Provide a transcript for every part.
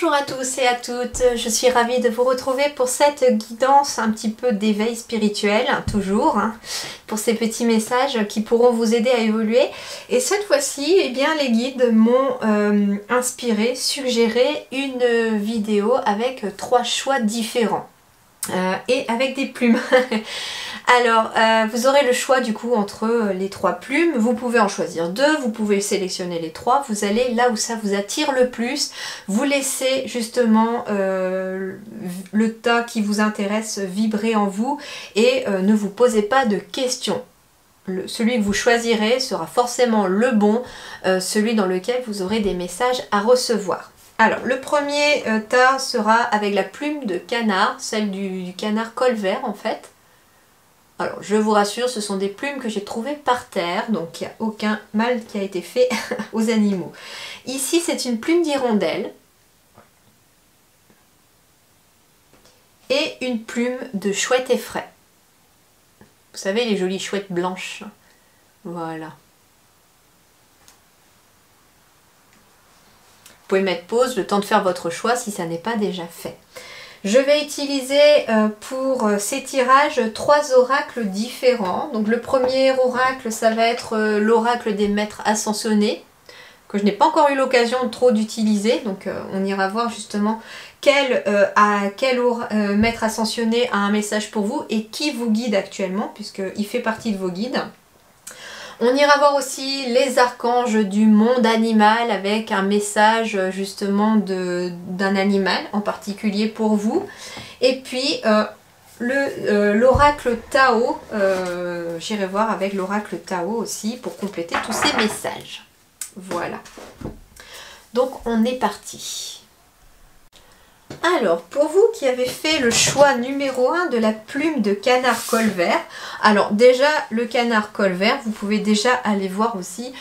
Bonjour à tous et à toutes, je suis ravie de vous retrouver pour cette guidance un petit peu d'éveil spirituel, toujours, pour ces petits messages qui pourront vous aider à évoluer. Et cette fois-ci, eh bien, les guides m'ont inspiré, suggéré une vidéo avec 3 choix différents. Et avec des plumes. Alors, vous aurez le choix du coup entre les 3 plumes. Vous pouvez en choisir 2, vous pouvez sélectionner les 3. Vous allez là où ça vous attire le plus. Vous laissez justement le tas qui vous intéresse vibrer en vous et ne vous posez pas de questions. Celui que vous choisirez sera forcément le bon, celui dans lequel vous aurez des messages à recevoir. Alors, le premier tas sera avec la plume de canard, celle du canard colvert en fait. Alors, je vous rassure, ce sont des plumes que j'ai trouvées par terre, donc il n'y a aucun mal qui a été fait aux animaux. Ici, c'est une plume d'hirondelle et une plume de chouette effraie. Vous savez, les jolies chouettes blanches. Voilà. Vous pouvez mettre pause, le temps de faire votre choix si ça n'est pas déjà fait. Je vais utiliser pour ces tirages 3 oracles différents. Donc le premier oracle, ça va être l'oracle des maîtres ascensionnés, que je n'ai pas encore eu l'occasion trop d'utiliser. Donc on ira voir justement quel maître ascensionné a un message pour vous et qui vous guide actuellement, puisqu'il fait partie de vos guides. On ira voir aussi les archanges du monde animal avec un message justement d'un animal en particulier pour vous. Et puis l'oracle Tao, j'irai voir avec l'oracle Tao aussi pour compléter tous ces messages. Voilà. Donc on est parti. Alors, pour vous qui avez fait le choix numéro 1 de la plume de canard colvert, alors déjà, le canard colvert, vous pouvez déjà aller voir aussi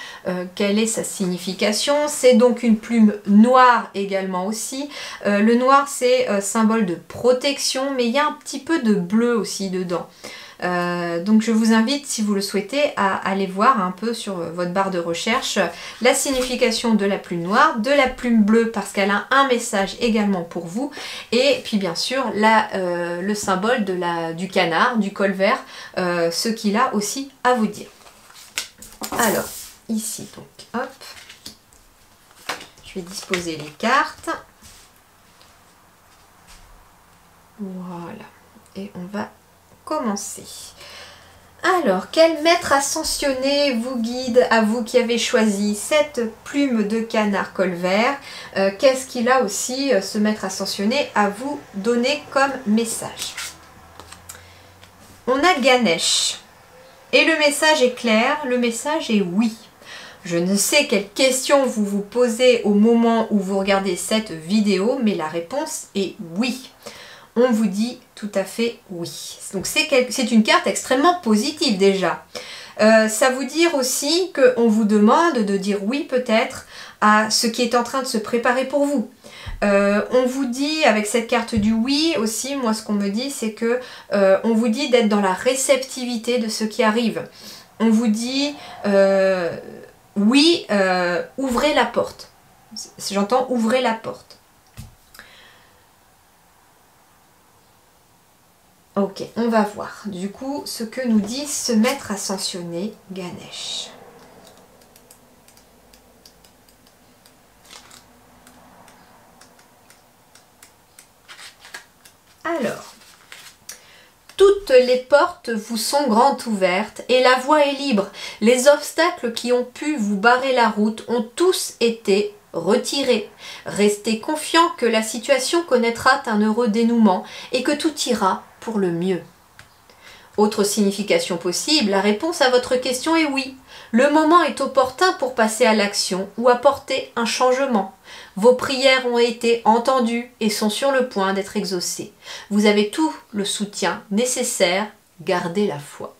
quelle est sa signification. C'est donc une plume noire également aussi. Le noir, c'est symbole de protection, mais il y a un petit peu de bleu aussi dedans. Donc je vous invite, si vous le souhaitez, à aller voir un peu sur votre barre de recherche la signification de la plume noire, de la plume bleue parce qu'elle a un message également pour vous, et puis bien sûr le symbole du canard, du colvert, ce qu'il a aussi à vous dire. Alors, ici donc, hop, je vais disposer les cartes. Voilà, et on va commencer. Alors, quel maître ascensionné vous guide, à vous qui avez choisi cette plume de canard colvert? Qu'est-ce qu'il a aussi, ce maître ascensionné, à vous donner comme message? On a Ganesh. Et le message est clair, le message est oui. Je ne sais quelle question vous vous posez au moment où vous regardez cette vidéo, mais la réponse est oui. On vous dit tout à fait oui. Donc c'est une carte extrêmement positive déjà. Ça vous dire aussi qu'on vous demande de dire oui peut-être à ce qui est en train de se préparer pour vous. On vous dit avec cette carte du oui aussi, moi ce qu'on me dit c'est que on vous dit d'être dans la réceptivité de ce qui arrive. On vous dit oui, ouvrez la porte. J'entends ouvrez la porte. Ok, on va voir du coup ce que nous dit ce maître ascensionné Ganesh. Alors, toutes les portes vous sont grandes ouvertes et la voie est libre. Les obstacles qui ont pu vous barrer la route ont tous été retirés. Restez confiant que la situation connaîtra un heureux dénouement et que tout ira pour le mieux. Autre signification possible, la réponse à votre question est oui. Le moment est opportun pour passer à l'action ou apporter un changement. Vos prières ont été entendues et sont sur le point d'être exaucées. Vous avez tout le soutien nécessaire, gardez la foi.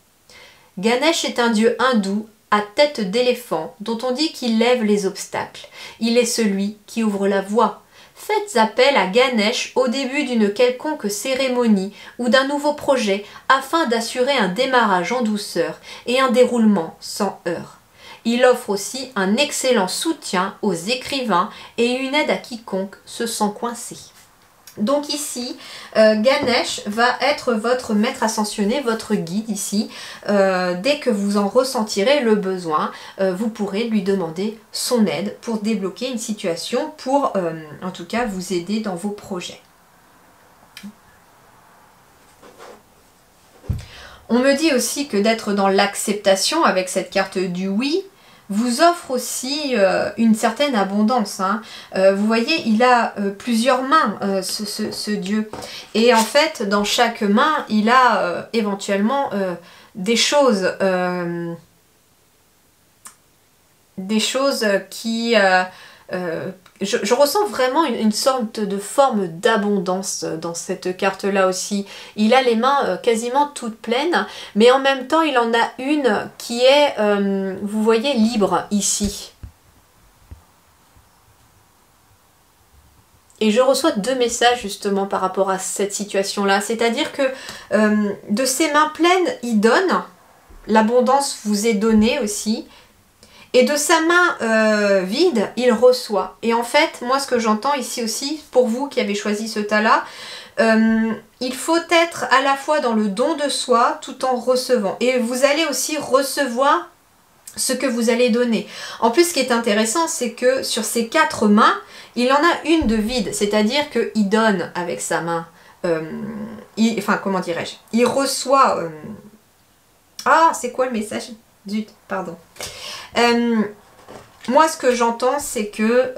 Ganesh est un dieu hindou à tête d'éléphant dont on dit qu'il lève les obstacles. Il est celui qui ouvre la voie. Faites appel à Ganesh au début d'une quelconque cérémonie ou d'un nouveau projet afin d'assurer un démarrage en douceur et un déroulement sans heurts. Il offre aussi un excellent soutien aux écrivains et une aide à quiconque se sent coincé. Donc ici, Ganesh va être votre maître ascensionné, votre guide ici. Dès que vous en ressentirez le besoin, vous pourrez lui demander son aide pour débloquer une situation, pour en tout cas vous aider dans vos projets. On me dit aussi que d'être dans l'acceptation avec cette carte du oui, vous offre aussi une certaine abondance. Hein. Vous voyez, il a plusieurs mains, ce dieu. Et en fait, dans chaque main, il a éventuellement des choses qui... je ressens vraiment une sorte de forme d'abondance dans cette carte-là aussi. Il a les mains quasiment toutes pleines, mais en même temps, il en a une qui est, vous voyez, libre ici. Et je reçois deux messages justement par rapport à cette situation-là. C'est-à-dire que de ses mains pleines, il donne. L'abondance vous est donnée aussi. Et de sa main vide, il reçoit. Et en fait, moi ce que j'entends ici aussi, pour vous qui avez choisi ce tas-là, il faut être à la fois dans le don de soi tout en recevant. Et vous allez aussi recevoir ce que vous allez donner. En plus, ce qui est intéressant, c'est que sur ces 4 mains, il en a une de vide. C'est-à-dire qu'il donne avec sa main. Enfin, comment dirais-je? Il reçoit... Ah, c'est quoi le message? Zut, pardon. Moi, ce que j'entends, c'est que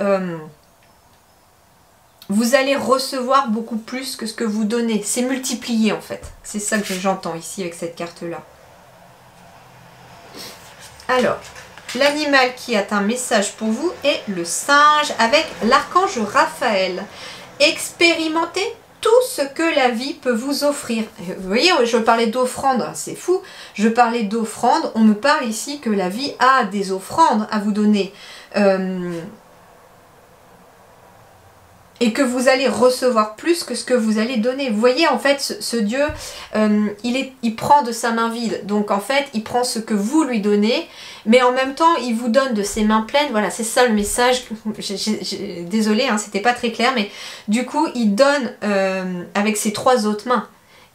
vous allez recevoir beaucoup plus que ce que vous donnez. C'est multiplié, en fait. C'est ça que j'entends ici avec cette carte-là. Alors, l'animal qui a un message pour vous est le singe avec l'archange Raphaël. Expérimentez tout ce que la vie peut vous offrir. Vous voyez, je parlais d'offrande, c'est fou. Je parlais d'offrande, on me parle ici que la vie a des offrandes à vous donner. Et que vous allez recevoir plus que ce que vous allez donner. Vous voyez, en fait, ce dieu, il prend de sa main vide. Donc, en fait, il prend ce que vous lui donnez, mais en même temps, il vous donne de ses mains pleines. Voilà, c'est ça le message. Désolée, hein, c'était pas très clair, mais du coup, il donne avec ses 3 autres mains.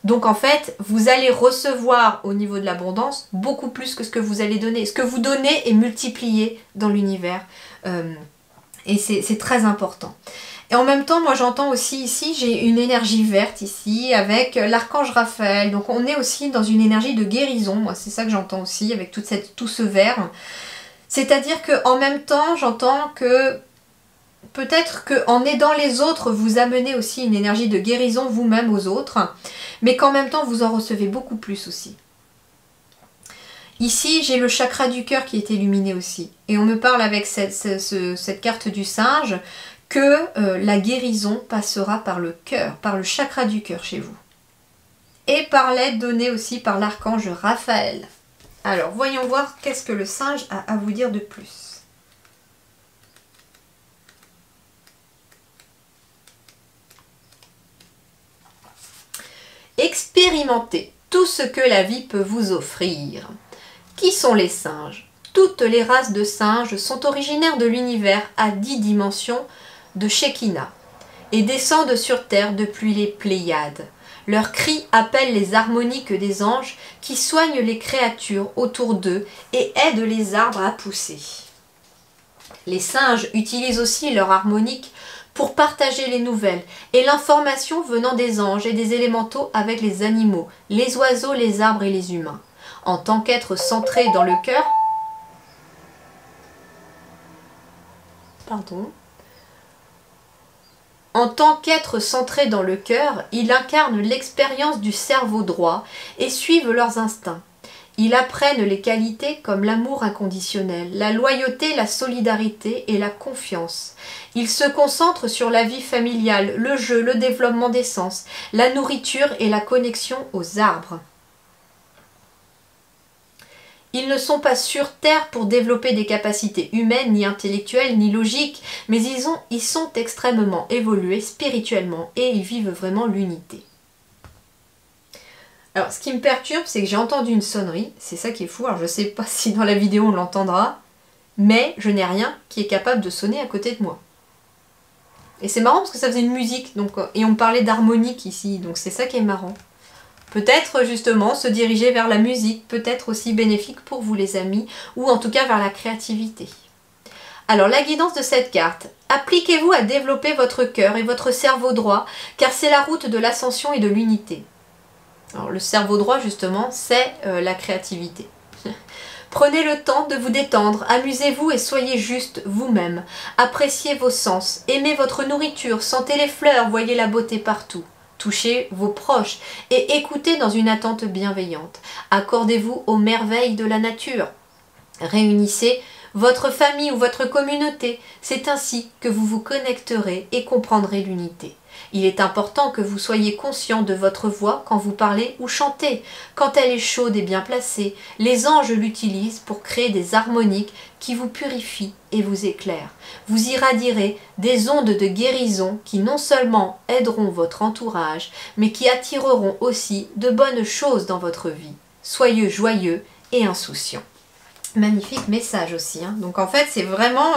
Donc, en fait, vous allez recevoir au niveau de l'abondance beaucoup plus que ce que vous allez donner. Ce que vous donnez est multiplié dans l'univers. Et c'est très important. Et en même temps, moi j'entends aussi ici, j'ai une énergie verte ici avec l'archange Raphaël. Donc on est aussi dans une énergie de guérison. Moi c'est ça que j'entends aussi avec tout ce vert. C'est-à-dire qu'en même temps, j'entends que peut-être qu'en aidant les autres, vous amenez aussi une énergie de guérison vous-même aux autres. Mais qu'en même temps, vous en recevez beaucoup plus aussi. Ici, j'ai le chakra du cœur qui est illuminé aussi. Et on me parle avec cette carte du singe que la guérison passera par le cœur, par le chakra du cœur chez vous. Et par l'aide donnée aussi par l'archange Raphaël. Alors, voyons voir qu'est-ce que le singe a à vous dire de plus. Expérimentez tout ce que la vie peut vous offrir. Qui sont les singes? Toutes les races de singes sont originaires de l'univers à 10 dimensions de Shekinah et descendent sur terre depuis les Pléiades. Leurs cris appellent les harmoniques des anges qui soignent les créatures autour d'eux et aident les arbres à pousser. Les singes utilisent aussi leur harmonique pour partager les nouvelles et l'information venant des anges et des élémentaux avec les animaux, les oiseaux, les arbres et les humains. En tant qu'être centré dans le cœur, En tant qu'être centré dans le cœur, ils incarnent l'expérience du cerveau droit et suivent leurs instincts. Ils apprennent les qualités comme l'amour inconditionnel, la loyauté, la solidarité et la confiance. Ils se concentrent sur la vie familiale, le jeu, le développement des sens, la nourriture et la connexion aux arbres. Ils ne sont pas sur Terre pour développer des capacités humaines, ni intellectuelles, ni logiques, mais ils sont extrêmement évolués spirituellement et ils vivent vraiment l'unité. Alors, ce qui me perturbe, c'est que j'ai entendu une sonnerie. C'est ça qui est fou. Alors, je ne sais pas si dans la vidéo on l'entendra. mais je n'ai rien qui est capable de sonner à côté de moi. Et c'est marrant parce que ça faisait une musique, donc, et on parlait d'harmonique ici, donc c'est ça qui est marrant. Peut-être justement se diriger vers la musique, peut-être aussi bénéfique pour vous les amis, ou en tout cas vers la créativité. Alors la guidance de cette carte, appliquez-vous à développer votre cœur et votre cerveau droit, car c'est la route de l'ascension et de l'unité. Alors le cerveau droit justement, c'est la créativité. Prenez le temps de vous détendre, amusez-vous et soyez juste vous-même. Appréciez vos sens, aimez votre nourriture, sentez les fleurs, voyez la beauté partout. Touchez vos proches et écoutez dans une attente bienveillante. Accordez-vous aux merveilles de la nature. Réunissez votre famille ou votre communauté. C'est ainsi que vous vous connecterez et comprendrez l'unité. Il est important que vous soyez conscient de votre voix quand vous parlez ou chantez. Quand elle est chaude et bien placée, les anges l'utilisent pour créer des harmoniques qui vous purifient et vous éclairent. Vous irradierez des ondes de guérison qui non seulement aideront votre entourage, mais qui attireront aussi de bonnes choses dans votre vie. Soyez joyeux et insouciants. Magnifique message aussi, hein. Donc en fait c'est vraiment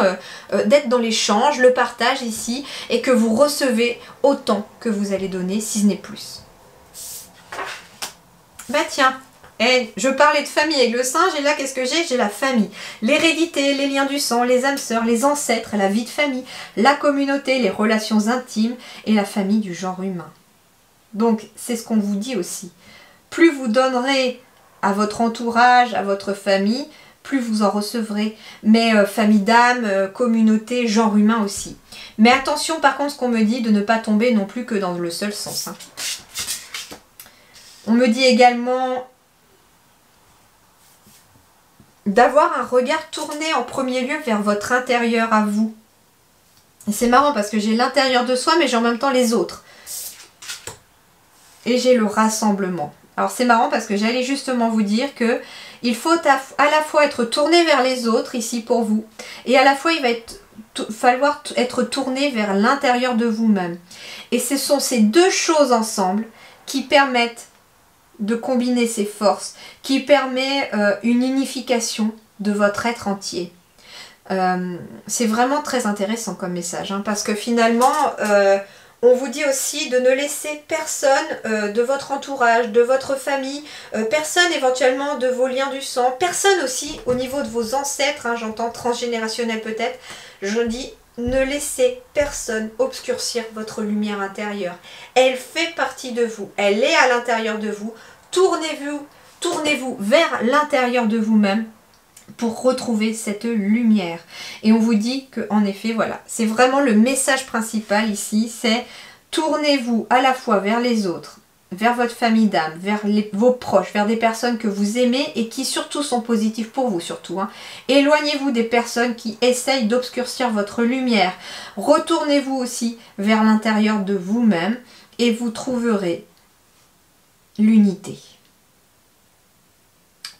d'être dans l'échange, le partage ici, et que vous recevez autant que vous allez donner, si ce n'est plus. Bah tiens, je parlais de famille avec le singe, et là qu'est-ce que j'ai? J'ai la famille, l'hérédité, les liens du sang, les âmes sœurs, les ancêtres, la vie de famille, la communauté, les relations intimes et la famille du genre humain. Donc c'est ce qu'on vous dit aussi. Plus vous donnerez à votre entourage, à votre famille, plus vous en recevrez, mais famille d'âme, communauté, genre humain aussi. Mais attention par contre ce qu'on me dit de ne pas tomber non plus que dans le seul sens. Hein. On me dit également d'avoir un regard tourné en premier lieu vers votre intérieur à vous. Et c'est marrant parce que j'ai l'intérieur de soi mais j'ai en même temps les autres. Et j'ai le rassemblement. Alors c'est marrant parce que j'allais justement vous dire que il faut à la fois être tourné vers les autres ici pour vous et à la fois il va falloir être tourné vers l'intérieur de vous-même. Et ce sont ces deux choses ensemble qui permettent de combiner ces forces, qui permet une unification de votre être entier. C'est vraiment très intéressant comme message hein, parce que finalement on vous dit aussi de ne laisser personne de votre entourage, de votre famille, personne éventuellement de vos liens du sang, personne aussi au niveau de vos ancêtres, hein, j'entends transgénérationnel peut-être, je dis ne laissez personne obscurcir votre lumière intérieure. Elle fait partie de vous, elle est à l'intérieur de vous, tournez-vous vers l'intérieur de vous-même pour retrouver cette lumière. Et on vous dit que en effet, voilà, c'est vraiment le message principal ici, c'est tournez-vous à la fois vers les autres, vers votre famille d'âme, vers vos proches, vers des personnes que vous aimez et qui surtout sont positives pour vous surtout. Hein. Éloignez-vous des personnes qui essayent d'obscurcir votre lumière. Retournez-vous aussi vers l'intérieur de vous-même et vous trouverez l'unité.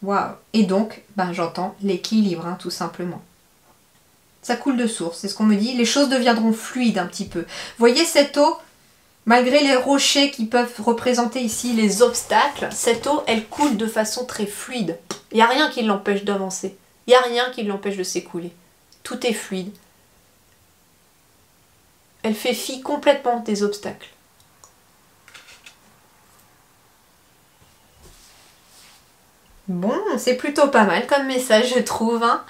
Waouh! Et donc, ben, j'entends l'équilibre, hein, tout simplement. Ça coule de source, c'est ce qu'on me dit. Les choses deviendront fluides un petit peu. Voyez cette eau, malgré les rochers qui peuvent représenter ici les obstacles, cette eau, elle coule de façon très fluide. Il n'y a rien qui l'empêche d'avancer. Il n'y a rien qui l'empêche de s'écouler. Tout est fluide. Elle fait fi complètement des obstacles. Bon, c'est plutôt pas mal comme message, je trouve. Hein.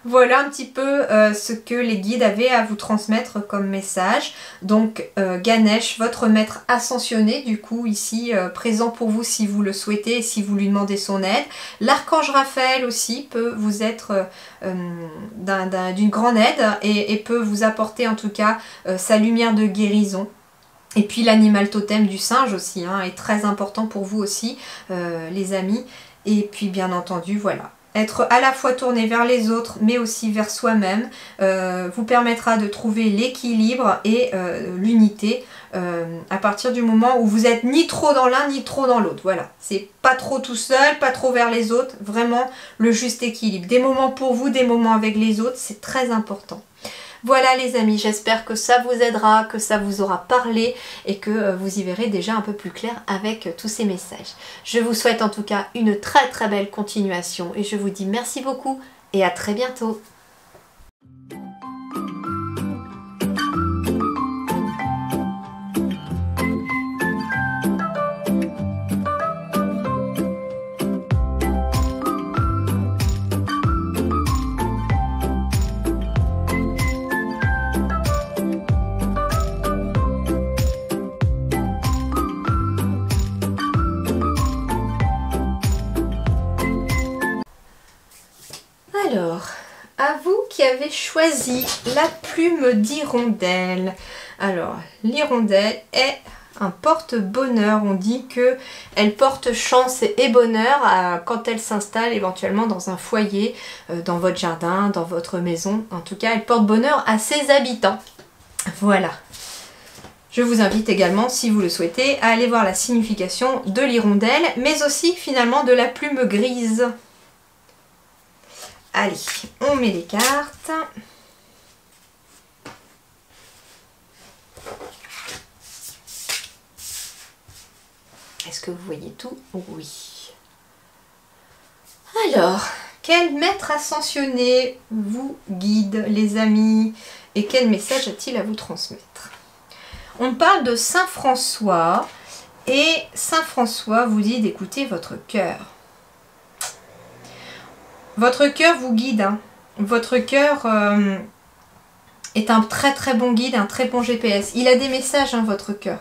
Voilà un petit peu ce que les guides avaient à vous transmettre comme message. Donc Ganesh, votre maître ascensionné, du coup ici présent pour vous si vous le souhaitez et si vous lui demandez son aide. L'archange Raphaël aussi peut vous être d'une grande aide et peut vous apporter en tout cas sa lumière de guérison. Et puis l'animal totem du singe aussi hein, est très important pour vous aussi, les amis. Et puis bien entendu, voilà, être à la fois tourné vers les autres, mais aussi vers soi-même, vous permettra de trouver l'équilibre et l'unité à partir du moment où vous êtes ni trop dans l'un, ni trop dans l'autre. Voilà, c'est pas trop tout seul, pas trop vers les autres, vraiment le juste équilibre. Des moments pour vous, des moments avec les autres, c'est très important. Voilà les amis, j'espère que ça vous aidera, que ça vous aura parlé et que vous y verrez déjà un peu plus clair avec tous ces messages. Je vous souhaite en tout cas une très très belle continuation et je vous dis merci beaucoup et à très bientôt. Alors, à vous qui avez choisi la plume d'hirondelle. Alors, l'hirondelle est un porte-bonheur. On dit qu'elle porte chance et bonheur quand elle s'installe éventuellement dans un foyer, dans votre jardin, dans votre maison. En tout cas, elle porte bonheur à ses habitants. Voilà. Je vous invite également, si vous le souhaitez, à aller voir la signification de l'hirondelle, mais aussi finalement de la plume grise. Allez, on met les cartes. Est-ce que vous voyez tout? Oui. Alors, quel maître ascensionné vous guide, les amis? Et quel message a-t-il à vous transmettre? On parle de Saint François. Et Saint François vous dit d'écouter votre cœur. Votre cœur vous guide. Hein. Votre cœur est un très très bon guide, un très bon GPS. Il a des messages, hein, votre cœur.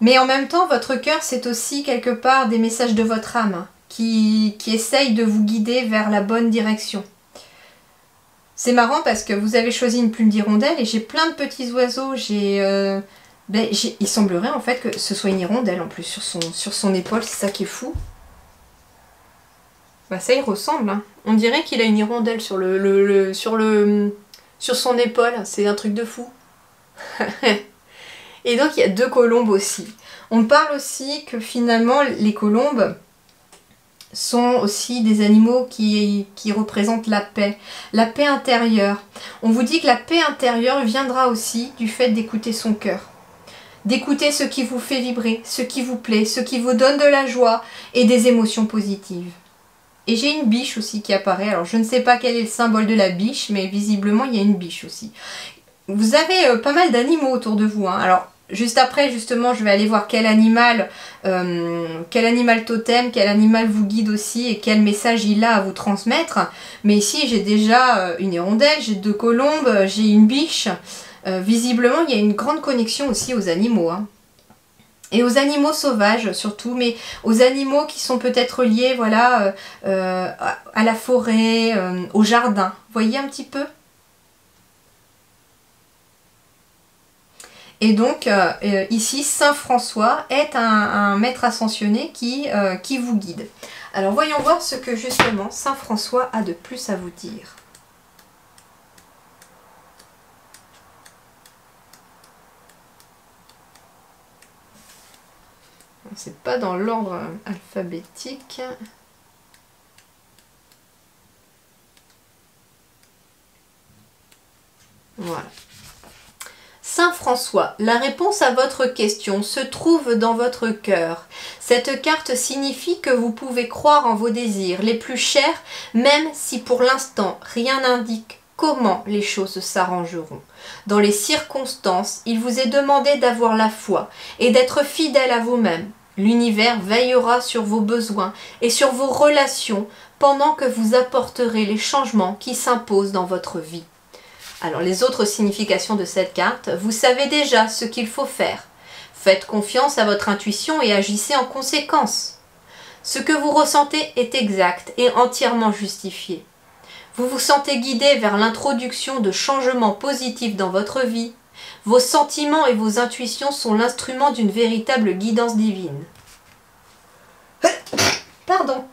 Mais en même temps, votre cœur, c'est aussi quelque part des messages de votre âme, hein, qui essayent de vous guider vers la bonne direction. C'est marrant parce que vous avez choisi une plume d'hirondelle et j'ai plein de petits oiseaux. Il semblerait en fait que ce soit une hirondelle en plus sur son épaule, c'est ça qui est fou. Bah ça y ressemble, hein. On dirait qu'il a une hirondelle sur son épaule, c'est un truc de fou. Et donc il y a 2 colombes aussi. On parle aussi que finalement les colombes sont aussi des animaux qui représentent la paix intérieure. On vous dit que la paix intérieure viendra aussi du fait d'écouter son cœur. D'écouter ce qui vous fait vibrer, ce qui vous plaît, ce qui vous donne de la joie et des émotions positives. Et j'ai une biche aussi qui apparaît. Alors je ne sais pas quel est le symbole de la biche, mais visiblement il y a une biche aussi. Vous avez pas mal d'animaux autour de vous. Hein. Alors juste après, justement, je vais aller voir quel animal totem, quel animal vous guide aussi et quel message il a à vous transmettre. Mais ici, j'ai déjà une hirondelle, j'ai 2 colombes, j'ai une biche. Visiblement, il y a une grande connexion aussi aux animaux. Hein. Et aux animaux sauvages surtout, mais aux animaux qui sont peut-être liés voilà, à la forêt, au jardin. Vous voyez un petit peu ? Et donc, ici, Saint François est un maître ascensionné qui vous guide. Alors, voyons voir ce que justement Saint François a de plus à vous dire. C'est pas dans l'ordre alphabétique. Voilà. Saint François, la réponse à votre question se trouve dans votre cœur. Cette carte signifie que vous pouvez croire en vos désirs les plus chers, même si pour l'instant rien n'indique comment les choses s'arrangeront. Dans les circonstances, il vous est demandé d'avoir la foi et d'être fidèle à vous-même. L'univers veillera sur vos besoins et sur vos relations pendant que vous apporterez les changements qui s'imposent dans votre vie. Alors les autres significations de cette carte, vous savez déjà ce qu'il faut faire. Faites confiance à votre intuition et agissez en conséquence. Ce que vous ressentez est exact et entièrement justifié. Vous vous sentez guidé vers l'introduction de changements positifs dans votre vie. Vos sentiments et vos intuitions sont l'instrument d'une véritable guidance divine. Pardon.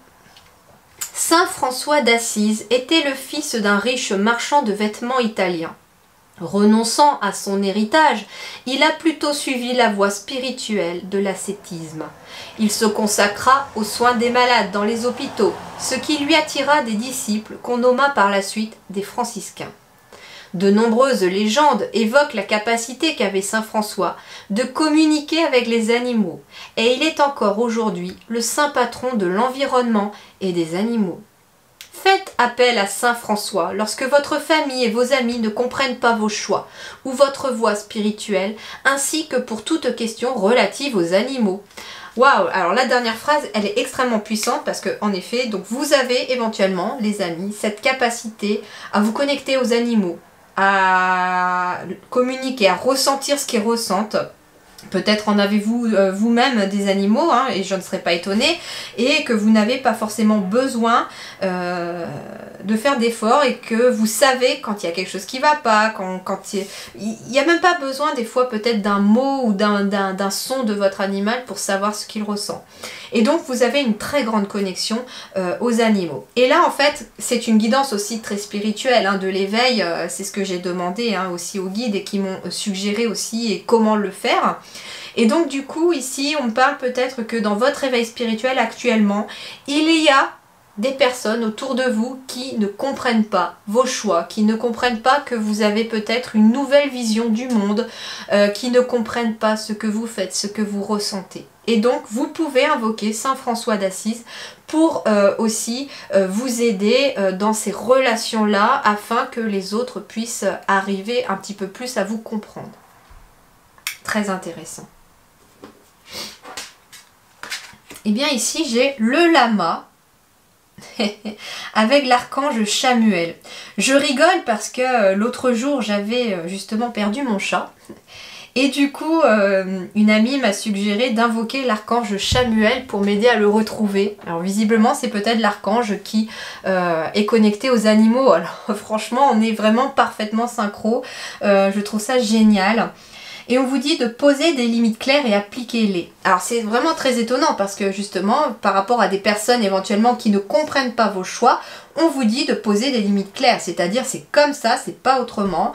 Saint François d'Assise était le fils d'un riche marchand de vêtements italien. Renonçant à son héritage, il a plutôt suivi la voie spirituelle de l'ascétisme. Il se consacra aux soins des malades dans les hôpitaux, ce qui lui attira des disciples qu'on nomma par la suite des franciscains. De nombreuses légendes évoquent la capacité qu'avait saint François de communiquer avec les animaux, et il est encore aujourd'hui le saint patron de l'environnement et des animaux. Faites appel à saint François lorsque votre famille et vos amis ne comprennent pas vos choix ou votre voie spirituelle, ainsi que pour toute question relative aux animaux. Waouh! Alors la dernière phrase, elle est extrêmement puissante parce que, en effet, donc vous avez éventuellement, les amis, cette capacité à vous connecter aux animaux, à communiquer, à ressentir ce qu'ils ressentent. Peut-être en avez-vous vous-même des animaux, hein, et je ne serais pas étonnée, et que vous n'avez pas forcément besoin de faire d'efforts et que vous savez quand il y a quelque chose qui ne va pas, quand il n'y a même pas besoin des fois peut-être d'un mot ou d'un son de votre animal pour savoir ce qu'il ressent. Et donc vous avez une très grande connexion aux animaux. Et là en fait c'est une guidance aussi très spirituelle, hein, de l'éveil, c'est ce que j'ai demandé hein, aussi aux guides et qui m'ont suggéré aussi et comment le faire. Et donc du coup ici on parle peut-être que dans votre éveil spirituel actuellement, il y a des personnes autour de vous qui ne comprennent pas vos choix, qui ne comprennent pas que vous avez peut-être une nouvelle vision du monde, qui ne comprennent pas ce que vous faites, ce que vous ressentez. Et donc vous pouvez invoquer Saint François d'Assise pour aussi vous aider dans ces relations-là afin que les autres puissent arriver un petit peu plus à vous comprendre. Très intéressant. Et bien ici j'ai le lama avec l'archange Chamuel. Je rigole parce que l'autre jour j'avais justement perdu mon chat et du coup une amie m'a suggéré d'invoquer l'archange Chamuel pour m'aider à le retrouver. Alors visiblement c'est peut-être l'archange qui est connecté aux animaux. Alors franchement on est vraiment parfaitement synchro, je trouve ça génial. Et on vous dit de poser des limites claires et appliquez-les. Alors c'est vraiment très étonnant parce que justement, par rapport à des personnes éventuellement qui ne comprennent pas vos choix, on vous dit de poser des limites claires. C'est-à-dire c'est comme ça, c'est pas autrement.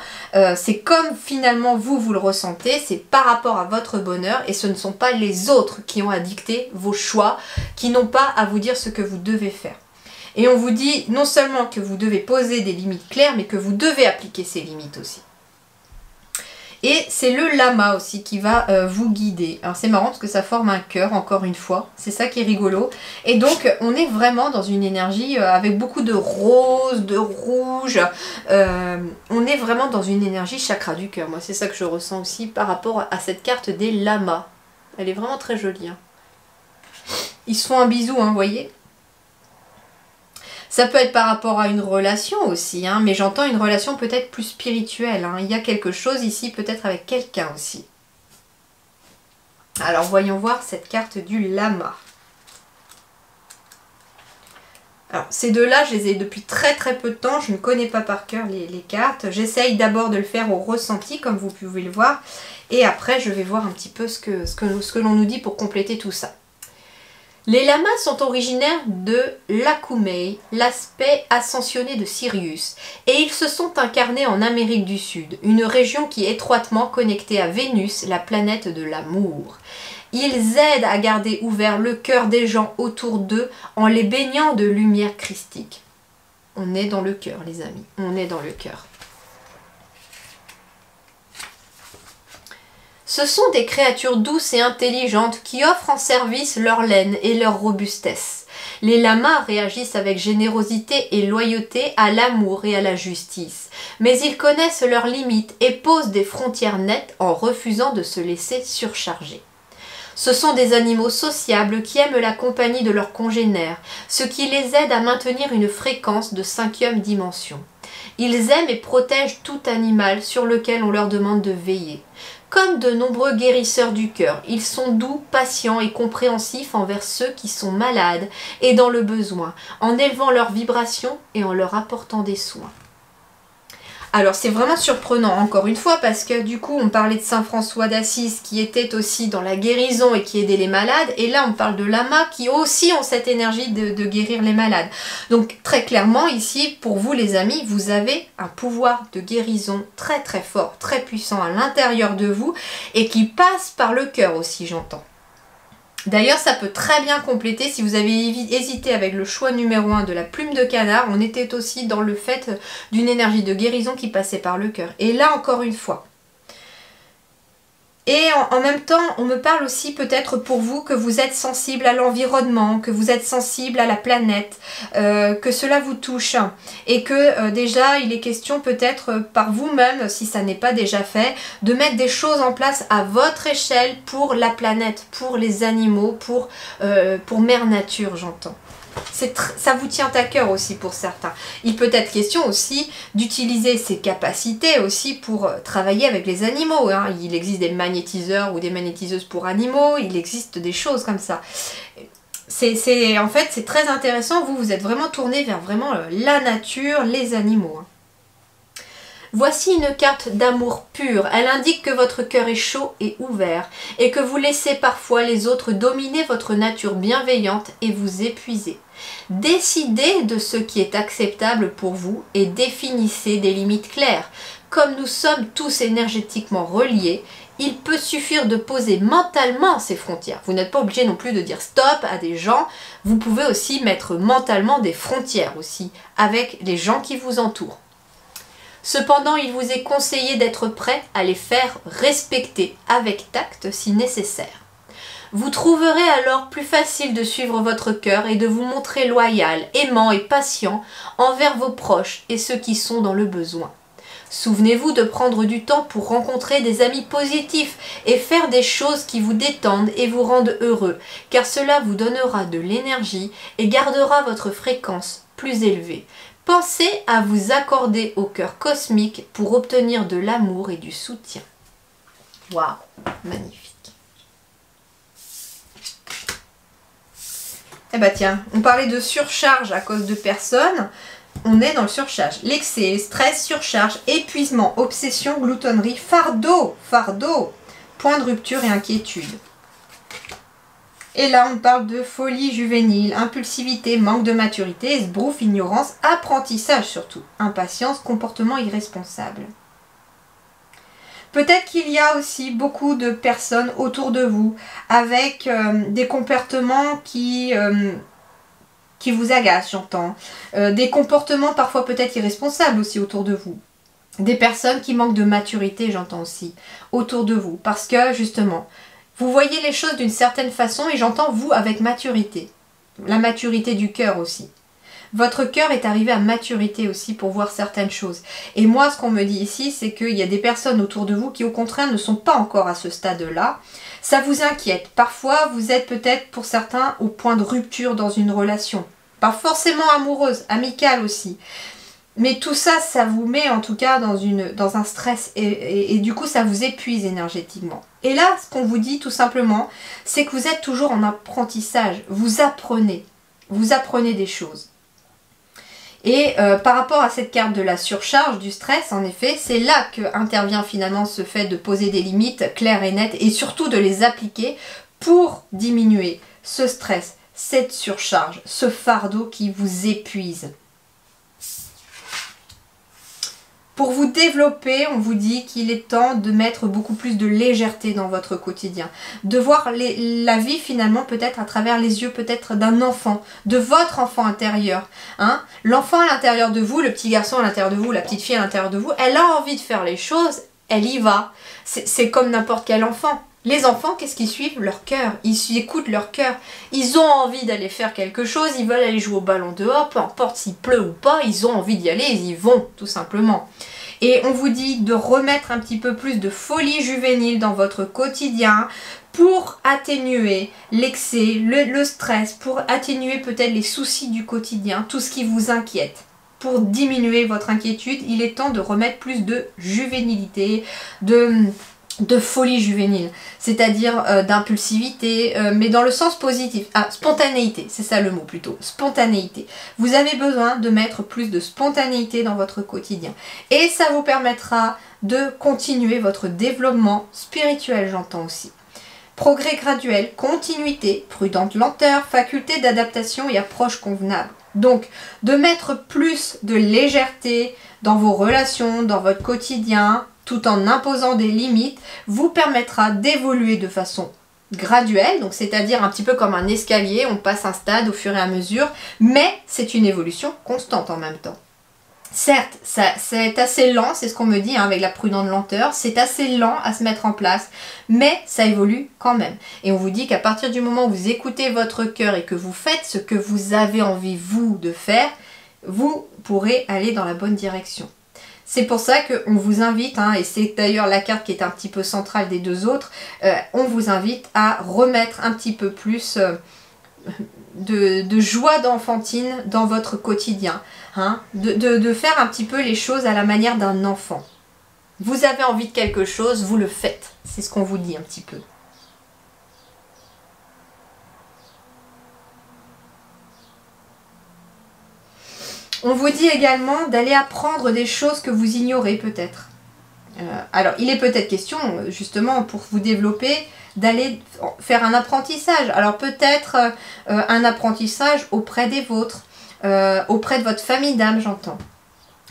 C'est comme finalement vous le ressentez, c'est par rapport à votre bonheur et ce ne sont pas les autres qui ont à dicter vos choix, qui n'ont pas à vous dire ce que vous devez faire. Et on vous dit non seulement que vous devez poser des limites claires, mais que vous devez appliquer ces limites aussi. Et c'est le lama aussi qui va vous guider. Alors c'est marrant parce que ça forme un cœur encore une fois. C'est ça qui est rigolo. Et donc on est vraiment dans une énergie avec beaucoup de rose, de rouge. On est vraiment dans une énergie chakra du cœur. Moi c'est ça que je ressens aussi par rapport à cette carte des lamas. Elle est vraiment très jolie. Hein. Ils se font un bisou, hein, vous voyez. Ça peut être par rapport à une relation aussi, hein, mais j'entends une relation peut-être plus spirituelle. Hein. Il y a quelque chose ici peut-être avec quelqu'un aussi. Alors voyons voir cette carte du lama. Alors ces deux-là, je les ai depuis très peu de temps. Je ne connais pas par cœur les cartes. J'essaye d'abord de le faire au ressenti, comme vous pouvez le voir. Et après, je vais voir un petit peu ce que l'on nous dit pour compléter tout ça. Les lamas sont originaires de l'Akumei, l'aspect ascensionné de Sirius, et ils se sont incarnés en Amérique du Sud, une région qui est étroitement connectée à Vénus, la planète de l'amour. Ils aident à garder ouvert le cœur des gens autour d'eux en les baignant de lumière christique. On est dans le cœur, les amis, on est dans le cœur. Ce sont des créatures douces et intelligentes qui offrent en service leur laine et leur robustesse. Les lamas réagissent avec générosité et loyauté à l'amour et à la justice, mais ils connaissent leurs limites et posent des frontières nettes en refusant de se laisser surcharger. Ce sont des animaux sociables qui aiment la compagnie de leurs congénères, ce qui les aide à maintenir une fréquence de 5e dimension. Ils aiment et protègent tout animal sur lequel on leur demande de veiller. Comme de nombreux guérisseurs du cœur, ils sont doux, patients et compréhensifs envers ceux qui sont malades et dans le besoin, en élevant leurs vibrations et en leur apportant des soins. Alors c'est vraiment surprenant encore une fois parce que du coup on parlait de Saint François d'Assise qui était aussi dans la guérison et qui aidait les malades, et là on parle de lamas qui aussi ont cette énergie de guérir les malades. Donc très clairement ici pour vous les amis, vous avez un pouvoir de guérison très fort, très puissant à l'intérieur de vous et qui passe par le cœur aussi, j'entends. D'ailleurs, ça peut très bien compléter, si vous avez hésité avec le choix numéro 1 de la plume de canard, on était aussi dans le fait d'une énergie de guérison qui passait par le cœur. Et là, encore une fois. Et en même temps, on me parle aussi peut-être pour vous que vous êtes sensible à l'environnement, que vous êtes sensible à la planète, que cela vous touche. Et que déjà, il est question peut-être par vous-même, si ça n'est pas déjà fait, de mettre des choses en place à votre échelle pour la planète, pour les animaux, pour Mère Nature, j'entends. ça vous tient à cœur aussi pour certains. Il peut être question aussi d'utiliser ces capacités aussi pour travailler avec les animaux. Hein. Il existe des magnétiseurs ou des magnétiseuses pour animaux, il existe des choses comme ça. En fait, c'est très intéressant, vous êtes vraiment tourné vers vraiment la nature, les animaux. Hein. Voici une carte d'amour pur. Elle indique que votre cœur est chaud et ouvert et que vous laissez parfois les autres dominer votre nature bienveillante et vous épuiser. Décidez de ce qui est acceptable pour vous et définissez des limites claires. Comme nous sommes tous énergétiquement reliés, il peut suffire de poser mentalement ces frontières. Vous n'êtes pas obligé non plus de dire stop à des gens. Vous pouvez aussi mettre mentalement des frontières aussi avec les gens qui vous entourent. Cependant, il vous est conseillé d'être prêt à les faire respecter avec tact si nécessaire. Vous trouverez alors plus facile de suivre votre cœur et de vous montrer loyal, aimant et patient envers vos proches et ceux qui sont dans le besoin. Souvenez-vous de prendre du temps pour rencontrer des amis positifs et faire des choses qui vous détendent et vous rendent heureux, car cela vous donnera de l'énergie et gardera votre fréquence plus élevée. Pensez à vous accorder au cœur cosmique pour obtenir de l'amour et du soutien. Waouh, magnifique. Eh ben tiens, on parlait de surcharge à cause de personnes. On est dans le surcharge. L'excès, stress, surcharge, épuisement, obsession, gloutonnerie, fardeau, point de rupture et inquiétude. Et là, on parle de folie juvénile, impulsivité, manque de maturité, esbrouffe, ignorance, apprentissage surtout, impatience, comportement irresponsable. Peut-être qu'il y a aussi beaucoup de personnes autour de vous avec des comportements qui vous agacent, j'entends. Des comportements parfois peut-être irresponsables aussi autour de vous. Des personnes qui manquent de maturité, j'entends aussi, autour de vous. Parce que justement, vous voyez les choses d'une certaine façon et j'entends vous avec maturité. La maturité du cœur aussi. Votre cœur est arrivé à maturité aussi pour voir certaines choses. Et moi, ce qu'on me dit ici, c'est qu'il y a des personnes autour de vous qui, au contraire, ne sont pas encore à ce stade-là. Ça vous inquiète. Parfois, vous êtes peut-être, pour certains, au point de rupture dans une relation. Pas forcément amoureuse, amicale aussi. Mais tout ça, ça vous met en tout cas dans un stress et du coup, ça vous épuise énergétiquement. Et là, ce qu'on vous dit tout simplement, c'est que vous êtes toujours en apprentissage. Vous apprenez des choses. Et par rapport à cette carte de la surcharge, du stress, en effet, c'est là que intervient finalement ce fait de poser des limites claires et nettes et surtout de les appliquer pour diminuer ce stress, cette surcharge, ce fardeau qui vous épuise. Pour vous développer, on vous dit qu'il est temps de mettre beaucoup plus de légèreté dans votre quotidien. De voir la vie finalement peut-être à travers les yeux peut-être d'un enfant, de votre enfant intérieur. Hein? L'enfant à l'intérieur de vous, le petit garçon à l'intérieur de vous, la petite fille à l'intérieur de vous, elle a envie de faire les choses, elle y va. C'est comme n'importe quel enfant. Les enfants, qu'est-ce qu'ils suivent? Leur cœur. Ils écoutent leur cœur. Ils ont envie d'aller faire quelque chose, ils veulent aller jouer au ballon dehors, peu importe s'il pleut ou pas, ils ont envie d'y aller, ils y vont, tout simplement. Et on vous dit de remettre un petit peu plus de folie juvénile dans votre quotidien pour atténuer l'excès, le stress, pour atténuer peut-être les soucis du quotidien, tout ce qui vous inquiète. Pour diminuer votre inquiétude, il est temps de remettre plus de juvénilité, de folie juvénile, c'est-à-dire d'impulsivité, mais dans le sens positif. Ah, spontanéité, c'est ça le mot plutôt, spontanéité. Vous avez besoin de mettre plus de spontanéité dans votre quotidien. Et ça vous permettra de continuer votre développement spirituel, j'entends aussi. Progrès graduel, continuité, prudente lenteur, faculté d'adaptation et approche convenable. Donc, de mettre plus de légèreté dans vos relations, dans votre quotidien, tout en imposant des limites, vous permettra d'évoluer de façon graduelle, donc c'est-à-dire un petit peu comme un escalier, on passe un stade au fur et à mesure, mais c'est une évolution constante en même temps. Certes, c'est assez lent, c'est ce qu'on me dit avec la prudente lenteur, c'est assez lent à se mettre en place, mais ça évolue quand même. Et on vous dit qu'à partir du moment où vous écoutez votre cœur et que vous faites ce que vous avez envie, vous, de faire, vous pourrez aller dans la bonne direction. C'est pour ça qu'on vous invite, et c'est d'ailleurs la carte qui est un petit peu centrale des deux autres, on vous invite à remettre un petit peu plus de joie d'enfantine dans votre quotidien. Hein, de faire un petit peu les choses à la manière d'un enfant. Vous avez envie de quelque chose, vous le faites. C'est ce qu'on vous dit un petit peu. On vous dit également d'aller apprendre des choses que vous ignorez peut-être. Alors, il est peut-être question, justement, pour vous développer, d'aller faire un apprentissage. Alors, peut-être un apprentissage auprès des vôtres, auprès de votre famille d'âme, j'entends.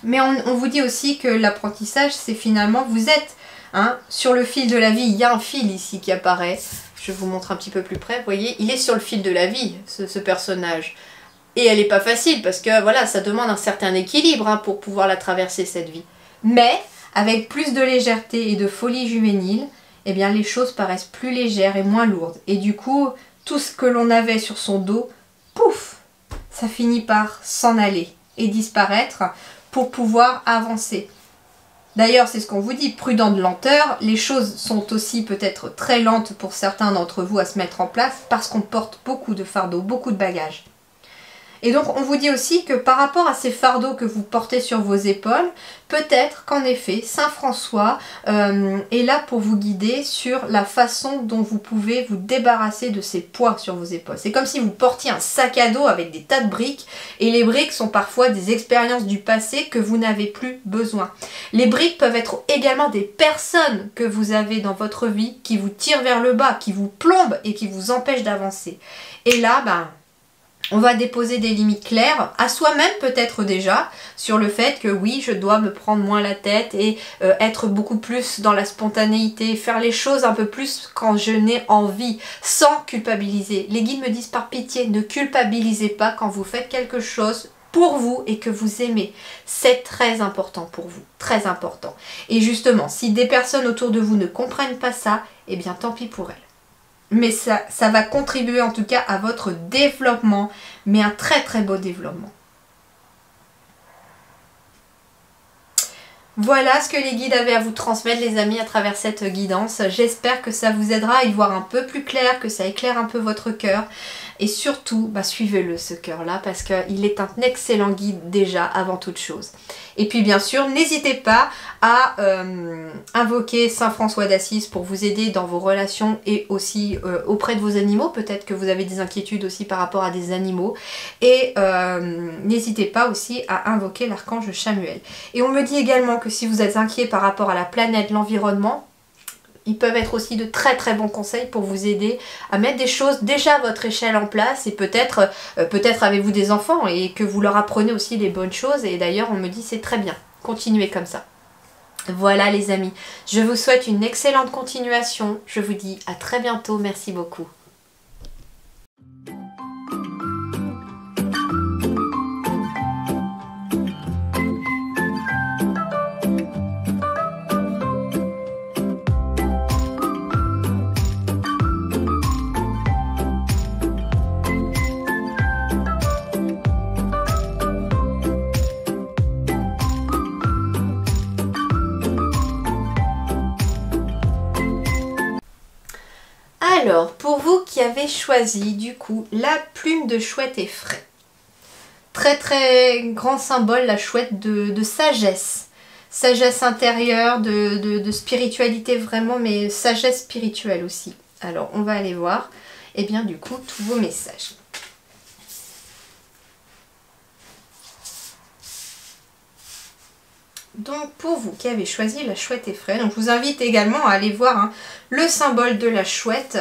Mais on vous dit aussi que l'apprentissage, c'est finalement, vous êtes sur le fil de la vie. Il y a un fil ici qui apparaît. Je vous montre un petit peu plus près. Vous voyez, il est sur le fil de la vie, ce personnage. Et elle n'est pas facile parce que voilà, ça demande un certain équilibre pour pouvoir la traverser, cette vie. Mais avec plus de légèreté et de folie juvénile, eh bien, les choses paraissent plus légères et moins lourdes. Et du coup, tout ce que l'on avait sur son dos, pouf, ça finit par s'en aller et disparaître pour pouvoir avancer. D'ailleurs, c'est ce qu'on vous dit, prudent de lenteur. Les choses sont aussi peut-être très lentes pour certains d'entre vous à se mettre en place parce qu'on porte beaucoup de fardeaux, beaucoup de bagages. Et donc, on vous dit aussi que par rapport à ces fardeaux que vous portez sur vos épaules, peut-être qu'en effet, Saint François est là pour vous guider sur la façon dont vous pouvez vous débarrasser de ces poids sur vos épaules. C'est comme si vous portiez un sac à dos avec des tas de briques, et les briques sont parfois des expériences du passé que vous n'avez plus besoin. Les briques peuvent être également des personnes que vous avez dans votre vie qui vous tirent vers le bas, qui vous plombent et qui vous empêchent d'avancer. Et là, on va déposer des limites claires, à soi-même peut-être déjà, sur le fait que oui, je dois me prendre moins la tête et être beaucoup plus dans la spontanéité, faire les choses un peu plus quand je n'ai envie, sans culpabiliser. Les guides me disent par pitié, ne culpabilisez pas quand vous faites quelque chose pour vous et que vous aimez. C'est très important pour vous, très important. Et justement, si des personnes autour de vous ne comprennent pas ça, eh bien tant pis pour elles. Mais ça va contribuer en tout cas à votre développement, mais un très très beau développement. Voilà ce que les guides avaient à vous transmettre, les amis, à travers cette guidance. J'espère que ça vous aidera à y voir un peu plus clair, que ça éclaire un peu votre cœur. Et surtout, suivez-le ce cœur-là, parce qu'il est un excellent guide déjà, avant toute chose. Et puis bien sûr, n'hésitez pas à invoquer Saint François d'Assise pour vous aider dans vos relations et aussi auprès de vos animaux. Peut-être que vous avez des inquiétudes aussi par rapport à des animaux. Et n'hésitez pas aussi à invoquer l'archange Chamuel. Et on me dit également que si vous êtes inquiet par rapport à la planète, l'environnement, ils peuvent être aussi de très très bons conseils pour vous aider à mettre des choses déjà à votre échelle en place, et peut-être avez-vous des enfants et que vous leur apprenez aussi les bonnes choses, et d'ailleurs on me dit c'est très bien, continuez comme ça. Voilà les amis, je vous souhaite une excellente continuation, je vous dis à très bientôt, merci beaucoup. Alors, pour vous qui avez choisi du coup la plume de chouette effraie, très très grand symbole, la chouette de sagesse, sagesse intérieure, de spiritualité vraiment, mais sagesse spirituelle aussi. Alors, on va aller voir, et bien du coup, tous vos messages. Donc pour vous qui avez choisi la chouette effraie, donc je vous invite également à aller voir le symbole de la chouette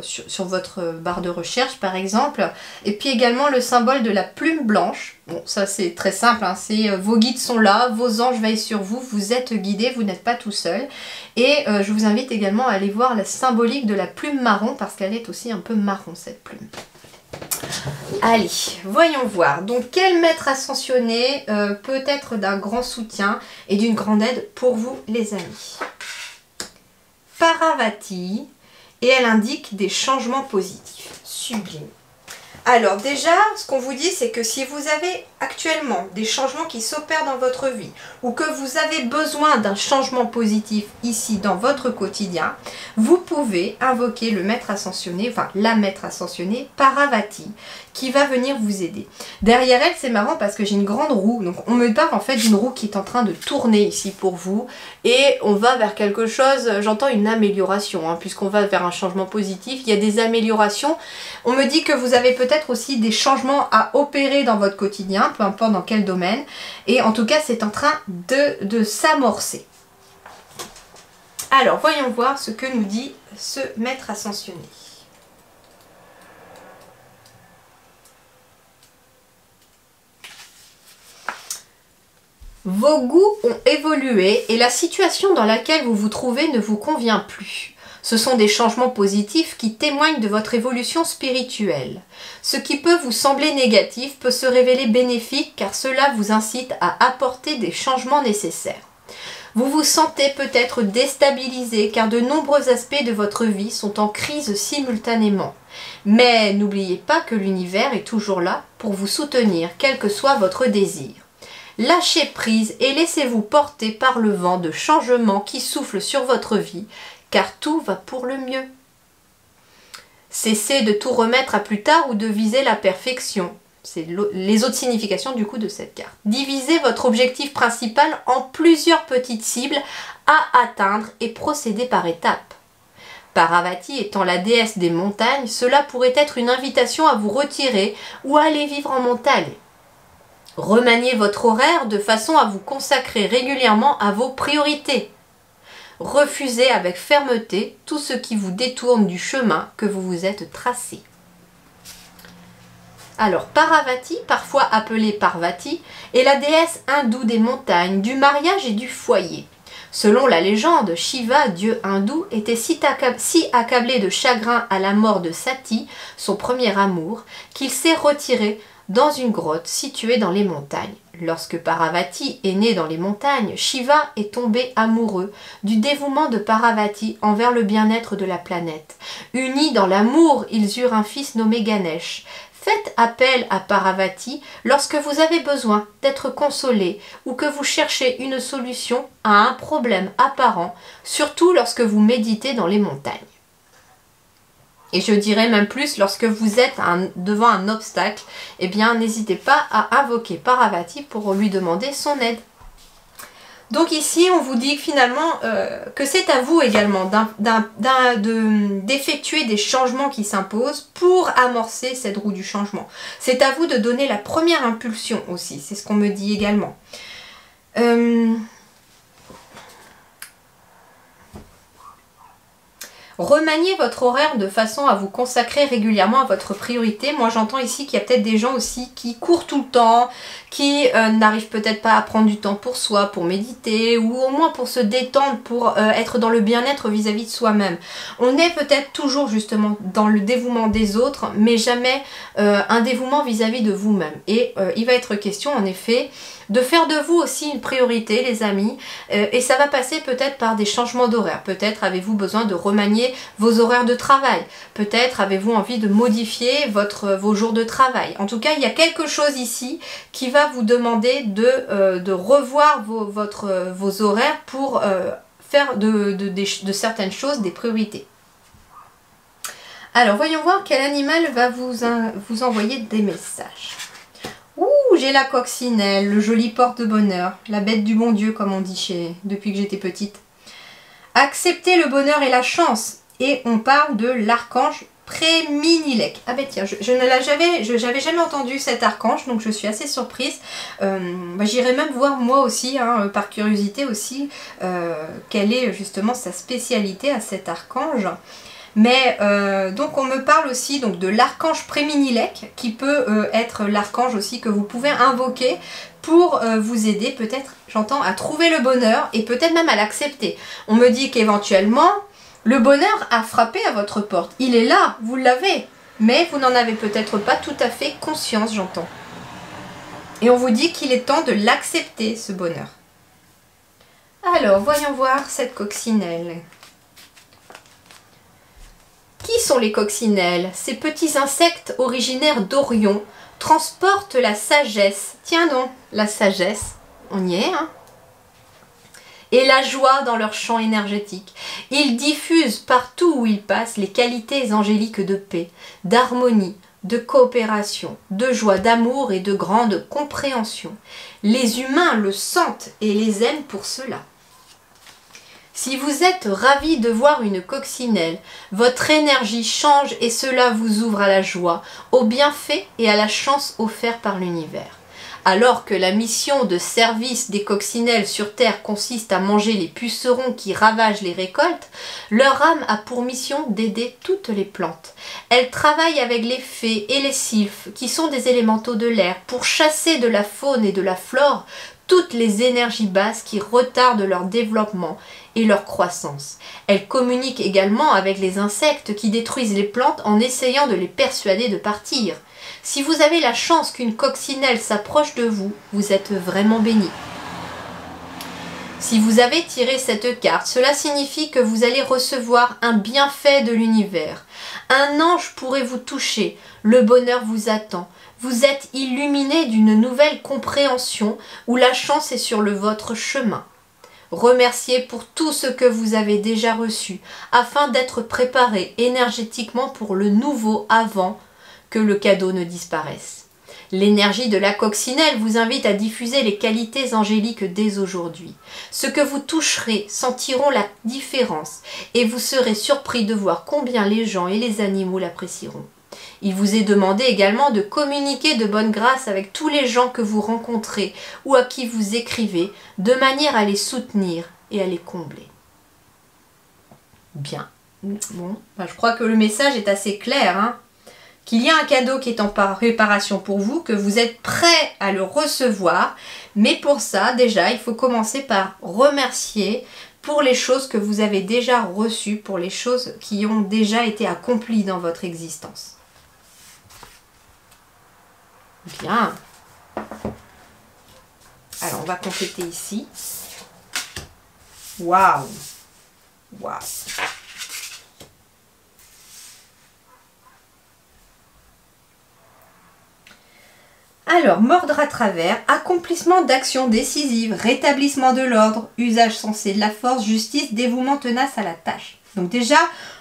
sur votre barre de recherche par exemple, et puis également le symbole de la plume blanche. Bon, ça c'est très simple, c'est vos guides sont là, vos anges veillent sur vous, vous êtes guidés, vous n'êtes pas tout seul. Et je vous invite également à aller voir la symbolique de la plume marron, parce qu'elle est aussi un peu marron cette plume. Allez, voyons voir. Donc, quel maître ascensionné peut être d'un grand soutien et d'une grande aide pour vous, les amis? Paravati, et elle indique des changements positifs. Sublime. Alors déjà, ce qu'on vous dit, c'est que si vous avez actuellement des changements qui s'opèrent dans votre vie ou que vous avez besoin d'un changement positif ici dans votre quotidien, vous pouvez invoquer le maître ascensionné, enfin la maître ascensionnée Parvati, qui va venir vous aider. Derrière elle, c'est marrant parce que j'ai une grande roue, donc on me parle en fait d'une roue qui est en train de tourner ici pour vous et on va vers quelque chose, j'entends une amélioration, hein, puisqu'on va vers un changement positif, il y a des améliorations. On me dit que vous avez peut-être aussi des changements à opérer dans votre quotidien, peu importe dans quel domaine, et en tout cas c'est en train de s'amorcer. Alors voyons voir ce que nous dit ce maître ascensionné. Vos goûts ont évolué et la situation dans laquelle vous vous trouvez ne vous convient plus. Ce sont des changements positifs qui témoignent de votre évolution spirituelle. Ce qui peut vous sembler négatif peut se révéler bénéfique car cela vous incite à apporter des changements nécessaires. Vous vous sentez peut-être déstabilisé car de nombreux aspects de votre vie sont en crise simultanément. Mais n'oubliez pas que l'univers est toujours là pour vous soutenir, quel que soit votre désir. Lâchez prise et laissez-vous porter par le vent de changement qui souffle sur votre vie, car tout va pour le mieux. Cessez de tout remettre à plus tard ou de viser la perfection. C'est les autres significations du coup de cette carte. Divisez votre objectif principal en plusieurs petites cibles à atteindre et procédez par étapes. Parvati étant la déesse des montagnes, cela pourrait être une invitation à vous retirer ou à aller vivre en montagne. Remaniez votre horaire de façon à vous consacrer régulièrement à vos priorités. Refusez avec fermeté tout ce qui vous détourne du chemin que vous vous êtes tracé. Alors, Parvati, parfois appelée Parvati, est la déesse hindoue des montagnes, du mariage et du foyer. Selon la légende, Shiva, dieu hindou, était si accablé de chagrin à la mort de Sati, son premier amour, qu'il s'est retiré dans une grotte située dans les montagnes. Lorsque Parvati est né dans les montagnes, Shiva est tombé amoureux du dévouement de Parvati envers le bien-être de la planète. Unis dans l'amour, ils eurent un fils nommé Ganesh. Faites appel à Parvati lorsque vous avez besoin d'être consolé ou que vous cherchez une solution à un problème apparent, surtout lorsque vous méditez dans les montagnes. Et je dirais même plus, lorsque vous êtes devant un obstacle, eh bien n'hésitez pas à invoquer Parvati pour lui demander son aide. Donc ici, on vous dit finalement que c'est à vous également d'effectuer des changements qui s'imposent pour amorcer cette roue du changement. C'est à vous de donner la première impulsion aussi, c'est ce qu'on me dit également. Remaniez votre horaire de façon à vous consacrer régulièrement à votre priorité. Moi, j'entends ici qu'il y a peut-être des gens aussi qui courent tout le temps, qui n'arrivent peut-être pas à prendre du temps pour soi, pour méditer, ou au moins pour se détendre, pour être dans le bien-être vis-à-vis de soi-même. On est peut-être toujours justement dans le dévouement des autres, mais jamais un dévouement vis-à-vis de vous-même. Et il va être question, en effet, de faire de vous aussi une priorité, les amis, et ça va passer peut-être par des changements d'horaire. Peut-être avez-vous besoin de remanier vos horaires de travail. Peut-être avez-vous envie de modifier vos jours de travail. En tout cas, il y a quelque chose ici qui va vous demander de revoir vos horaires pour faire de certaines choses des priorités. Alors, voyons voir quel animal va vous envoyer des messages. Ouh, j'ai la coccinelle, le joli porte-bonheur, la bête du bon Dieu, comme on dit depuis que j'étais petite. Acceptez le bonheur et la chance. Et on parle de l'archange Préminilek. Ah ben tiens, j'avais jamais entendu cet archange, donc je suis assez surprise. J'irai même voir moi aussi, hein, par curiosité aussi, quelle est justement sa spécialité à cet archange. Mais donc on me parle aussi donc, de l'archange Préminilek, qui peut être l'archange aussi que vous pouvez invoquer pour vous aider peut-être, j'entends, à trouver le bonheur et peut-être même à l'accepter. On me dit qu'éventuellement, le bonheur a frappé à votre porte. Il est là, vous l'avez, mais vous n'en avez peut-être pas tout à fait conscience, j'entends. Et on vous dit qu'il est temps de l'accepter, ce bonheur. Alors, voyons voir cette coccinelle. Qui sont les coccinelles? Ces petits insectes originaires d'Orion transportent la sagesse. Tiens donc, la sagesse, on y est, hein? Et la joie dans leur champ énergétique. Ils diffusent partout où ils passent les qualités angéliques de paix, d'harmonie, de coopération, de joie, d'amour et de grande compréhension. Les humains le sentent et les aiment pour cela. Si vous êtes ravi de voir une coccinelle, votre énergie change et cela vous ouvre à la joie, aux bienfaits et à la chance offerte par l'univers. Alors que la mission de service des coccinelles sur Terre consiste à manger les pucerons qui ravagent les récoltes, leur âme a pour mission d'aider toutes les plantes. Elle travaille avec les fées et les sylphes, qui sont des élémentaux de l'air, pour chasser de la faune et de la flore toutes les énergies basses qui retardent leur développement et leur croissance. Elle communique également avec les insectes qui détruisent les plantes en essayant de les persuader de partir. Si vous avez la chance qu'une coccinelle s'approche de vous, vous êtes vraiment béni. Si vous avez tiré cette carte, cela signifie que vous allez recevoir un bienfait de l'univers. Un ange pourrait vous toucher, le bonheur vous attend. Vous êtes illuminé d'une nouvelle compréhension où la chance est sur le votre chemin. Remerciez pour tout ce que vous avez déjà reçu, afin d'être préparé énergétiquement pour le nouveau avant que le cadeau ne disparaisse. L'énergie de la coccinelle vous invite à diffuser les qualités angéliques dès aujourd'hui. Ceux que vous toucherez sentiront la différence et vous serez surpris de voir combien les gens et les animaux l'apprécieront. Il vous est demandé également de communiquer de bonne grâce avec tous les gens que vous rencontrez ou à qui vous écrivez, de manière à les soutenir et à les combler. Bien. Bon, je crois que le message est assez clair, hein. Qu'il y a un cadeau qui est en préparation pour vous, que vous êtes prêt à le recevoir. Mais pour ça, déjà, il faut commencer par remercier pour les choses que vous avez déjà reçues, pour les choses qui ont déjà été accomplies dans votre existence. Bien. Alors, on va compléter ici. Waouh! Waouh! Alors, mordre à travers, accomplissement d'actions décisives, rétablissement de l'ordre, usage sensé de la force, justice, dévouement tenace à la tâche. Donc déjà,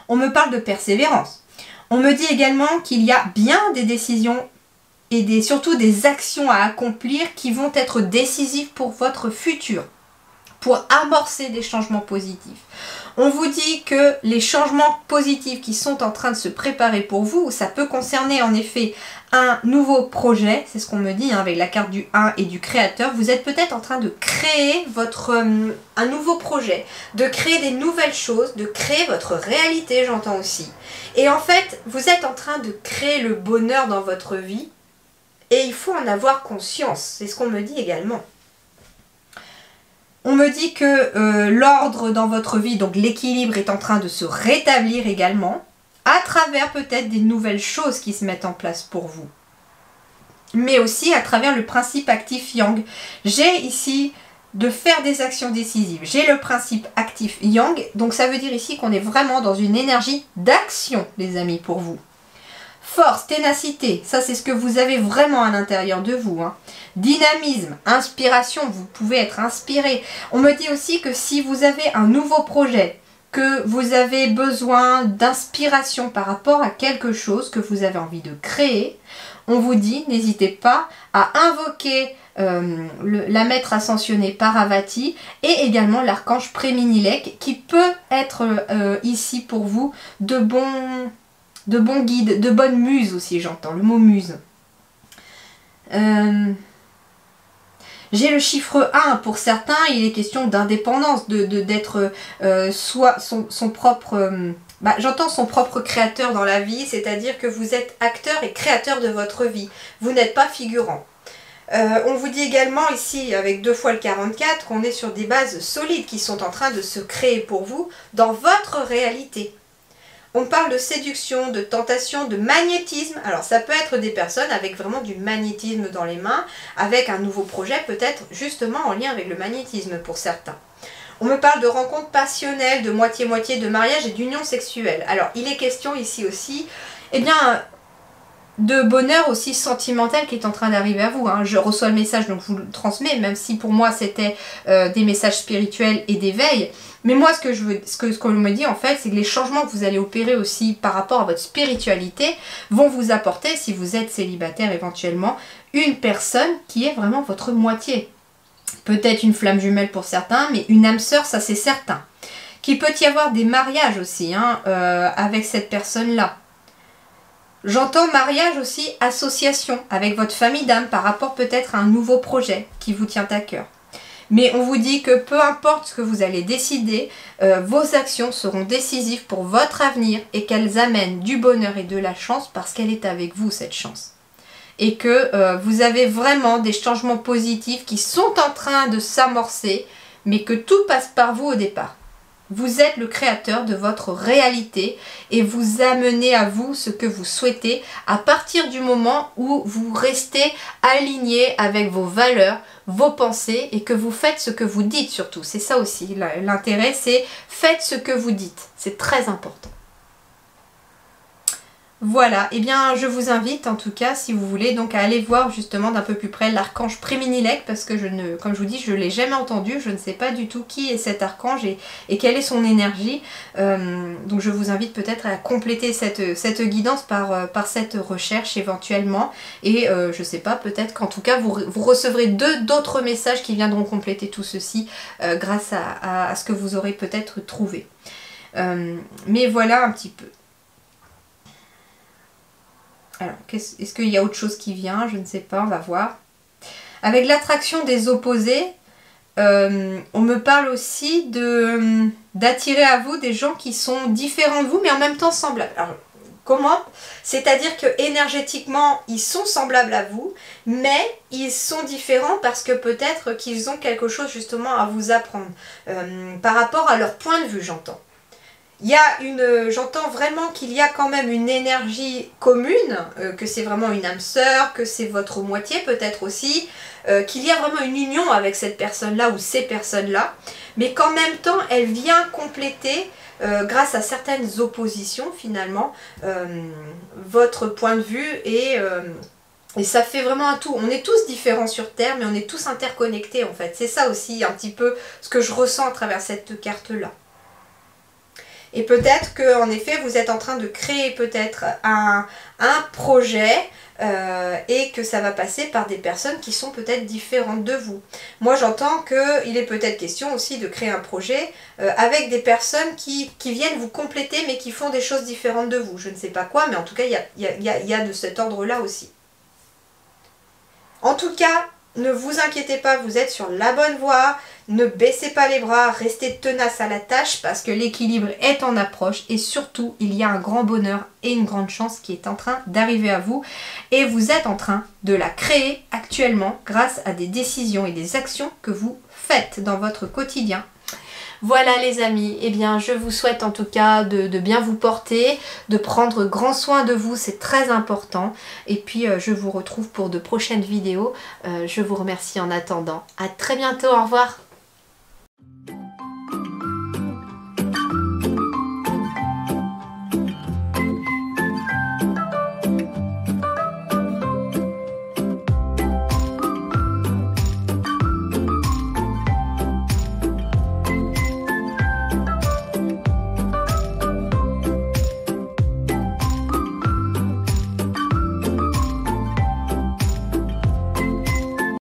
on me parle de persévérance. On me dit également qu'il y a bien des décisions et surtout des actions à accomplir qui vont être décisives pour votre futur, pour amorcer des changements positifs. On vous dit que les changements positifs qui sont en train de se préparer pour vous, ça peut concerner en effet un nouveau projet, c'est ce qu'on me dit, hein, avec la carte du 1 et du créateur. Vous êtes peut-être en train de créer un nouveau projet, de créer des nouvelles choses, de créer votre réalité, j'entends aussi. Et en fait, vous êtes en train de créer le bonheur dans votre vie et il faut en avoir conscience, c'est ce qu'on me dit également. On me dit que l'ordre dans votre vie, donc l'équilibre est en train de se rétablir également, à travers peut-être des nouvelles choses qui se mettent en place pour vous. Mais aussi à travers le principe actif yang. J'ai ici de faire des actions décisives. J'ai le principe actif yang, donc ça veut dire ici qu'on est vraiment dans une énergie d'action, les amis, pour vous. Force, ténacité, ça c'est ce que vous avez vraiment à l'intérieur de vous. Hein. Dynamisme, inspiration, vous pouvez être inspiré. On me dit aussi que si vous avez un nouveau projet, que vous avez besoin d'inspiration par rapport à quelque chose que vous avez envie de créer, on vous dit, n'hésitez pas à invoquer la maître ascensionnée Parvati et également l'archange Préminilek qui peut être ici pour vous de bons guides, de bonnes muses aussi, j'entends le mot muse. J'ai le chiffre 1 pour certains, il est question d'indépendance, d'être soit son propre... j'entends son propre créateur dans la vie, c'est-à-dire que vous êtes acteur et créateur de votre vie. Vous n'êtes pas figurant. On vous dit également ici, avec 2 fois le 44, qu'on est sur des bases solides qui sont en train de se créer pour vous dans votre réalité. On parle de séduction, de tentation, de magnétisme. Alors ça peut être des personnes avec vraiment du magnétisme dans les mains, avec un nouveau projet peut-être justement en lien avec le magnétisme pour certains. On me parle de rencontres passionnelles, de moitié-moitié, de mariage et d'union sexuelle. Alors, il est question ici aussi, eh bien, de bonheur aussi sentimental qui est en train d'arriver à vous. Hein. Je reçois le message, donc je vous le transmets, même si pour moi c'était des messages spirituels et d'éveil. Mais moi, ce qu'on me dit en fait, c'est que les changements que vous allez opérer aussi par rapport à votre spiritualité vont vous apporter, si vous êtes célibataire éventuellement, une personne qui est vraiment votre moitié. Peut-être une flamme jumelle pour certains, mais une âme sœur, ça c'est certain. Qu'il peut y avoir des mariages aussi hein, avec cette personne-là. J'entends mariage aussi, association avec votre famille d'âme par rapport peut-être à un nouveau projet qui vous tient à cœur. Mais on vous dit que peu importe ce que vous allez décider, vos actions seront décisives pour votre avenir et qu'elles amènent du bonheur et de la chance parce qu'elle est avec vous cette chance. Et que vous avez vraiment des changements positifs qui sont en train de s'amorcer, mais que tout passe par vous au départ. Vous êtes le créateur de votre réalité et vous amenez à vous ce que vous souhaitez à partir du moment où vous restez aligné avec vos valeurs, vos pensées et que vous faites ce que vous dites surtout. C'est ça aussi, l'intérêt c'est faites ce que vous dites. C'est très important. Voilà, et bien je vous invite en tout cas si vous voulez donc à aller voir justement d'un peu plus près l'archange Préminilek parce que comme je vous dis je ne l'ai jamais entendu, je ne sais pas du tout qui est cet archange et quelle est son énergie. Donc je vous invite peut-être à compléter cette guidance par cette recherche éventuellement et je ne sais pas, peut-être qu'en tout cas vous recevrez d'autres messages qui viendront compléter tout ceci grâce à ce que vous aurez peut-être trouvé. Mais voilà un petit peu. Alors, est-ce qu'il y a autre chose qui vient? Je ne sais pas, on va voir. Avec l'attraction des opposés, on me parle aussi d'attirer à vous des gens qui sont différents de vous, mais en même temps semblables. Alors, comment? C'est-à-dire que énergétiquement, ils sont semblables à vous, mais ils sont différents parce que peut-être qu'ils ont quelque chose justement à vous apprendre. Par rapport à leur point de vue, j'entends. J'entends vraiment qu'il y a quand même une énergie commune, que c'est vraiment une âme sœur, que c'est votre moitié peut-être aussi, qu'il y a vraiment une union avec cette personne-là ou ces personnes-là, mais qu'en même temps elle vient compléter, grâce à certaines oppositions finalement, votre point de vue et ça fait vraiment un tout. On est tous différents sur Terre, mais on est tous interconnectés en fait. C'est ça aussi un petit peu ce que je ressens à travers cette carte-là. Et peut-être que en effet vous êtes en train de créer peut-être un projet et que ça va passer par des personnes qui sont peut-être différentes de vous. Moi j'entends qu'il est peut-être question aussi de créer un projet avec des personnes qui viennent vous compléter mais qui font des choses différentes de vous. Je ne sais pas quoi, mais en tout cas il y a de cet ordre-là aussi. En tout cas, ne vous inquiétez pas, vous êtes sur la bonne voie. Ne baissez pas les bras, restez tenace à la tâche parce que l'équilibre est en approche et surtout il y a un grand bonheur et une grande chance qui est en train d'arriver à vous et vous êtes en train de la créer actuellement grâce à des décisions et des actions que vous faites dans votre quotidien. Voilà les amis, eh bien je vous souhaite en tout cas de bien vous porter, de prendre grand soin de vous, c'est très important. Et puis je vous retrouve pour de prochaines vidéos. Je vous remercie en attendant. À très bientôt, au revoir.